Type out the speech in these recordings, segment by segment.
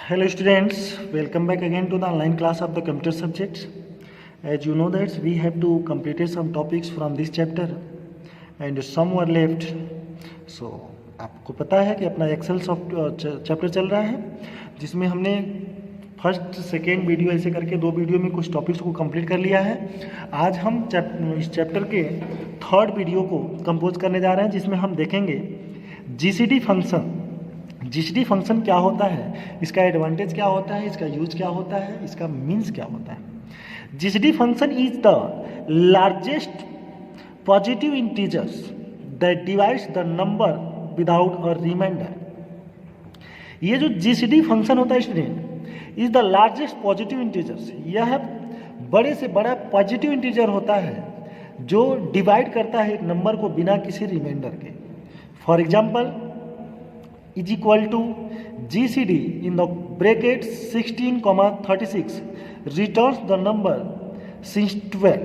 Hello students, welcome back again to the online class of the computer subjects. As you know that we have to complete some topics from this chapter and some were left. So आपको पता है कि अपना Excel chapter चल रहा है जिसमें हमने फर्स्ट सेकेंड वीडियो ऐसे करके दो वीडियो में कुछ टॉपिक्स को कंप्लीट कर लिया है। आज हम इस चैप्टर के थर्ड वीडियो को कंपोज करने जा रहे हैं जिसमें हम देखेंगे जीसीडी फंक्शन। जीसीडी फंक्शन क्या होता है, इसका एडवांटेज क्या होता है, इसका यूज क्या होता है, इसका मीन्स क्या होता है। GCD function is the largest positive integers that divides the number without a reminder. ये जो जीसीडी फंक्शन होता है student is the largest positive integers, यह बड़े से बड़ा पॉजिटिव इंटीजर होता है जो डिवाइड करता है एक नंबर को बिना किसी रिमाइंडर के। For example is equal to GCD in the bracket 16, 36 returns the number since 12,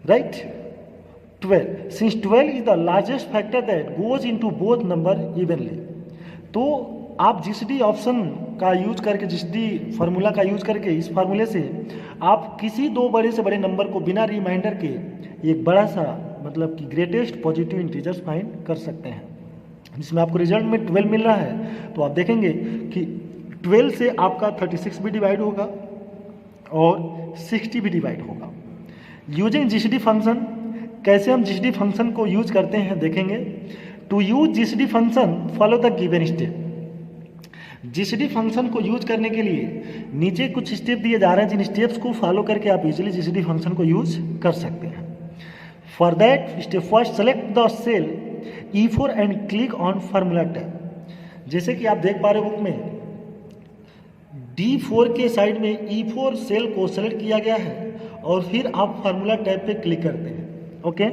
right? 12 since 12 is the largest factor that goes into both number evenly. तो आप GCD ऑप्शन का यूज करके, GCD फार्मूला का use करके, इस फार्मूले से आप किसी दो बड़े से बड़े नंबर को बिना रिमाइंडर के एक बड़ा सा मतलब कि ग्रेटेस्ट पॉजिटिव इंटीजर्स फाइंड कर सकते हैं, जिसमें आपको रिजल्ट में 12 मिल रहा है। तो आप देखेंगे कि 12 से आपका 36 भी डिवाइड होगा और 60 भी डिवाइड होगा। यूजिंग जीसीडी फंक्शन, कैसे हम जीसीडी फंक्शन को यूज करते हैं देखेंगे। To use GCD function follow the given step. GCD function को यूज करने के लिए नीचे कुछ स्टेप दिए जा रहे हैं, जिन स्टेप्स को फॉलो करके आप इजीली जीसीडी फंक्शन को यूज कर सकते हैं। For that step first, select the cell E4 and click on formula tab. जैसे कि आप देख पा रहे हो बुक में D4 के साइड में E4 सेल को सेलेक्ट किया गया है और फिर आप फार्मूला टैब पे क्लिक करते हैं। ओके,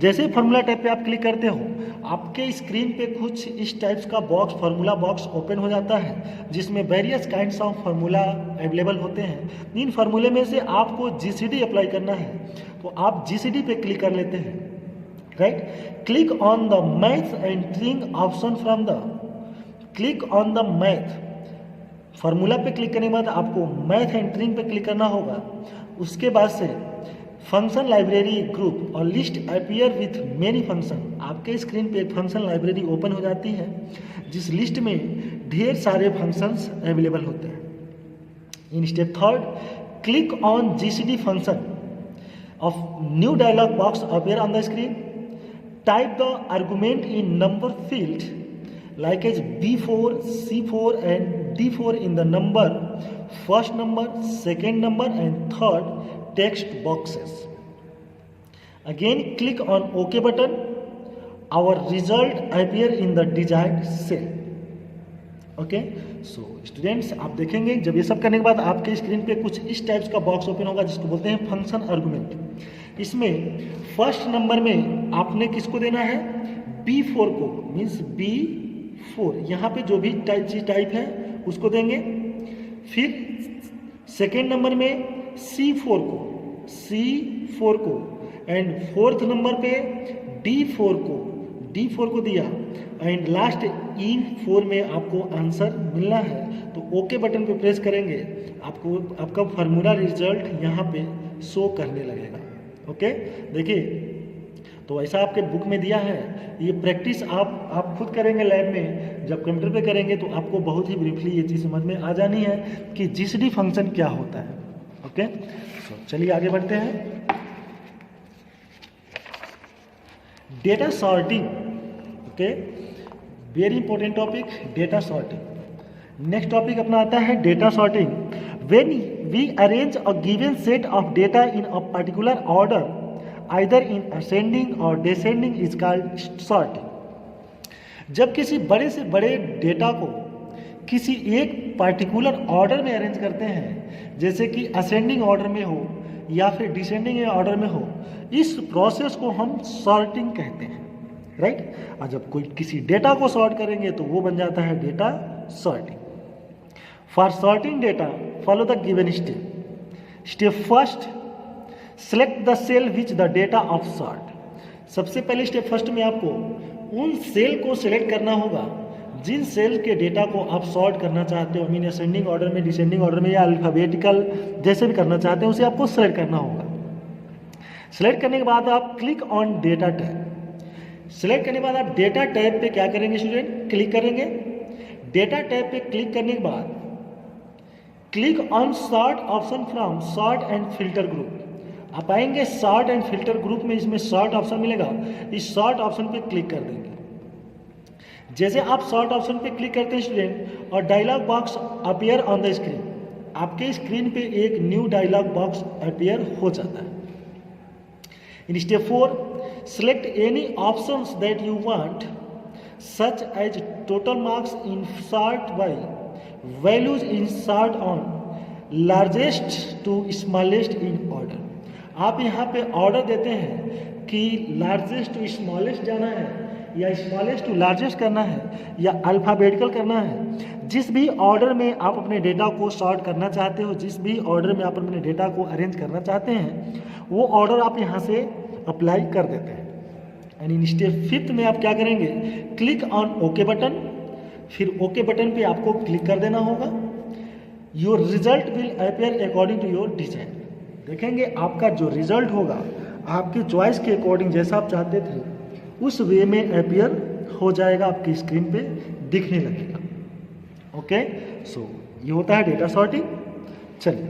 जैसे ही फार्मूला टैब पे आप क्लिक करते हो आपके स्क्रीन पे कुछ इस टाइप्स का बॉक्स, फार्मूला बॉक्स ओपन हो जाता है जिसमें various kinds of formula available होते हैं। इन फार्मूले में से आपको जीसीडी अप्लाई करना है तो आप जीसीडी पे क्लिक कर लेते हैं, right. Click on the math entering option from the, click on the math, formula पे क्लिक करने के बाद आपको मैथ एंटरिंग पे क्लिक करना होगा। उसके बाद से फंक्शन लाइब्रेरी ग्रुप और list appear with many function, आपके स्क्रीन पे एक फंक्शन लाइब्रेरी ओपन हो जाती है जिस लिस्ट में ढेर सारे फंक्शंस अवेलेबल होते हैं। In step third, click on GCD function of new dialog box appear on the screen. Type the argument in number field like as B4, C4 and D4 in the number, first number, second number and third text boxes. Again click on OK button. Our result appear in the desired cell. Okay, so students आप देखेंगे जब ये सब करने के बाद आपके screen पे कुछ इस टाइप्स का बॉक्स ओपन होगा जिसको बोलते हैं फंक्शन आर्गुमेंट। इसमें फर्स्ट नंबर में आपने किसको देना है, B4 को, मीन्स B4 यहाँ पे जो भी टाइप है उसको देंगे। फिर सेकेंड नंबर में C4 को एंड फोर्थ नंबर पे D4 को दिया एंड लास्ट E4 में आपको आंसर मिलना है। तो ओके बटन पे प्रेस करेंगे, आपको आपका फार्मूला रिजल्ट यहाँ पे शो करने लगेगा। ओके, देखिए तो ऐसा आपके बुक में दिया है। ये प्रैक्टिस आप खुद करेंगे लैब में, जब कंप्यूटर पे करेंगे तो आपको बहुत ही ब्रीफली ये चीज़ समझ में आ जानी है कि जीसीडी फंक्शन क्या होता है। ओके, तो चलिए आगे बढ़ते हैं। Data sorting, okay, very important topic, data sorting. Next topic अपना आता है data sorting. When we arrange a given set of data in a particular order either in ascending or descending is called sorting. जब किसी बड़े से बड़े data को किसी एक पर्टिकुलर ऑर्डर में अरेंज करते हैं, जैसे कि असेंडिंग ऑर्डर में हो या फिर डिसेंडिंग ऑर्डर में हो, इस प्रोसेस को हम सॉर्टिंग कहते हैं, राइट। और जब कोई किसी डेटा को सॉर्ट करेंगे तो वो बन जाता है data sorting. For sorting data follow the given step. Step first, select the cell which the data of sort. सबसे पहले स्टेप फर्स्ट में आपको उन सेल को सिलेक्ट करना होगा जिन सेल के डेटा को आप सॉर्ट करना चाहते हो, मीन असेंडिंग ऑर्डर में, डिसेंडिंग ऑर्डर में या अल्फ़ाबेटिकल जैसे भी करना चाहते हैं, उसे आपको सेलेक्ट करना होगा। सेलेक्ट करने के बाद आप click on data tab. Select करने के बाद आप डेटा टैब पे क्या करेंगे स्टूडेंट, क्लिक करेंगे। डेटा टैब पे क्लिक करने के बाद click on sort option from sort and filter group. आप आएंगे सॉर्ट एंड फिल्टर ग्रुप में, इसमें सॉर्ट ऑप्शन मिलेगा, इस सॉर्ट ऑप्शन पे क्लिक कर देंगे। जैसे आप सॉर्ट ऑप्शन पे क्लिक करते हैं स्टूडेंट, और dialog box appear on the screen, आपके स्क्रीन पे एक न्यू डायलॉग बॉक्स अपीयर हो जाता है। In step 4, select any options that you want, such as total marks in sort by, values in sort on, largest to smallest in order। आप यहाँ पे order देते हैं कि लार्जेस्ट टू स्मॉलेस्ट जाना है, या स्मॉलेस्ट टू लार्जेस्ट करना है, या अल्फ़ाबेटिकल करना है। जिस भी ऑर्डर में आप अपने डेटा को सॉर्ट करना चाहते हो, जिस भी ऑर्डर में आप अपने डेटा को अरेंज करना चाहते हैं, वो ऑर्डर आप यहाँ से अप्लाई कर देते हैं। एंड इन स्टेप 5 में आप क्या करेंगे, क्लिक ऑन ओके बटन। फिर ओके बटन पे आपको क्लिक कर देना होगा। Your result will appear according to your design. देखेंगे आपका जो रिजल्ट होगा आपकी चॉइस के अकॉर्डिंग, जैसा आप चाहते थे उस वे में अपीयर हो जाएगा, आपकी स्क्रीन पे दिखने लगेगा। ओके, सो ये होता है डेटा सॉर्टिंग। चलिए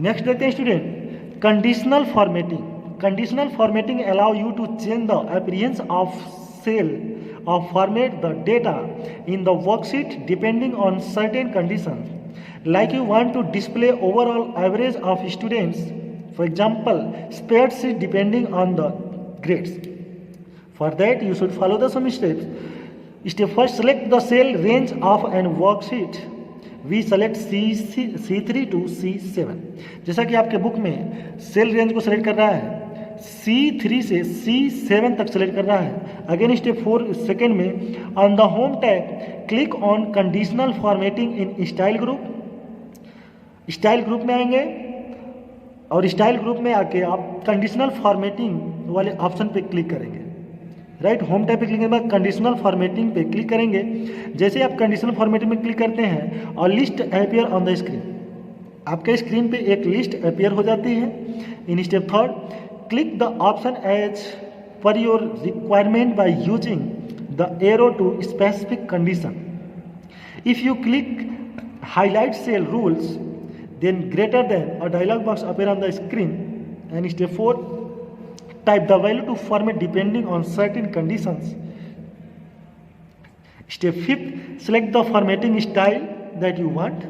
नेक्स्ट देखते हैं student, conditional formatting. Conditional formatting allow you to change the appearance of cell or format the data in the worksheet depending on certain conditions. Like you want to display overall average of students, for example, spreadsheet depending on the grades. For that, you should follow the some steps. Step first, select the cell range of an worksheet. We select C3 to C7। जैसा कि आपके book में cell range को select कर रहा है, C3 से C7 तक सेलेक्ट कर रहा है। अगेन स्टेप 4 सेकेंड में, on the home tab click on conditional formatting in style group. Style group में आएंगे और स्टाइल ग्रुप में आके आप कंडीशनल फॉर्मेटिंग वाले ऑप्शन पे क्लिक करेंगे। राइट, होम टैब पे क्लिक करने के बाद कंडीशनल फॉर्मेटिंग पे क्लिक करेंगे। जैसे आप कंडीशनल फॉर्मेटिंग में क्लिक करते हैं और list appear on the screen, आपके स्क्रीन पे एक लिस्ट अपीयर हो जाती है। In step 3, click the option as per your requirement by using the arrow to specific condition. If you click highlight cell rules then greater than a dialog box appear on the screen. And step 4, type the value to format depending on certain conditions. Step 5, select the formatting style that you want.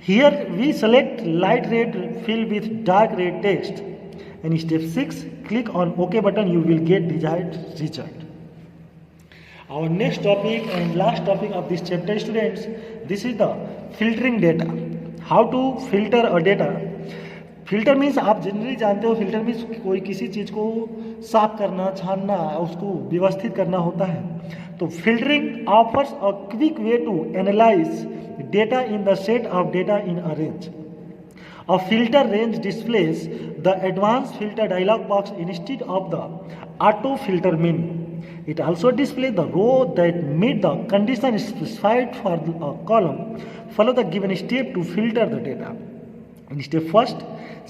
Here we select light red filled with dark red text. And step 6, click on OK button, you will get desired result. Our next topic and last topic of this chapter, students, this is the filtering data. How to filter a data. Filter means आप generally जानते हो, filter means कोई किसी चीज़ को साफ करना, छानना, उसको व्यवस्थित करना होता है। तो filtering offers a quick way to analyse data in the set of data in a range. A filter range displays the advance filter dialog box instead of the auto filter menu. It also display the row that meet the condition specified for a column. Follow the given step to filter the data. In step first,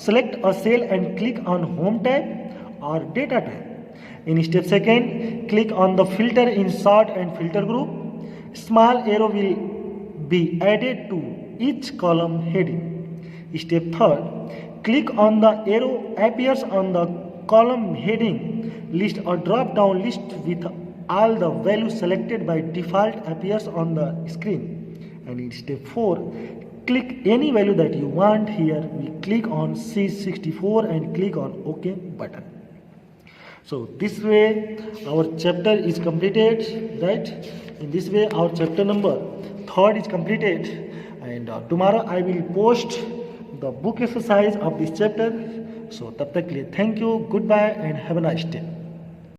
select a cell and click on Home tab or Data tab. In step second, click on the filter in Sort and Filter group. Small arrow will be added to each column heading. Step third, click on the arrow appears on the column heading list or drop down list with all the values selected by default appears on the screen. And in step 4, click any value that you want. Here we click on C64 and click on OK button. So this way our chapter is completed, right? In this way our chapter number 3 is completed, and tomorrow I will post the book exercise of this chapter. So तब तक के लिए thank you, goodbye and have a nice day.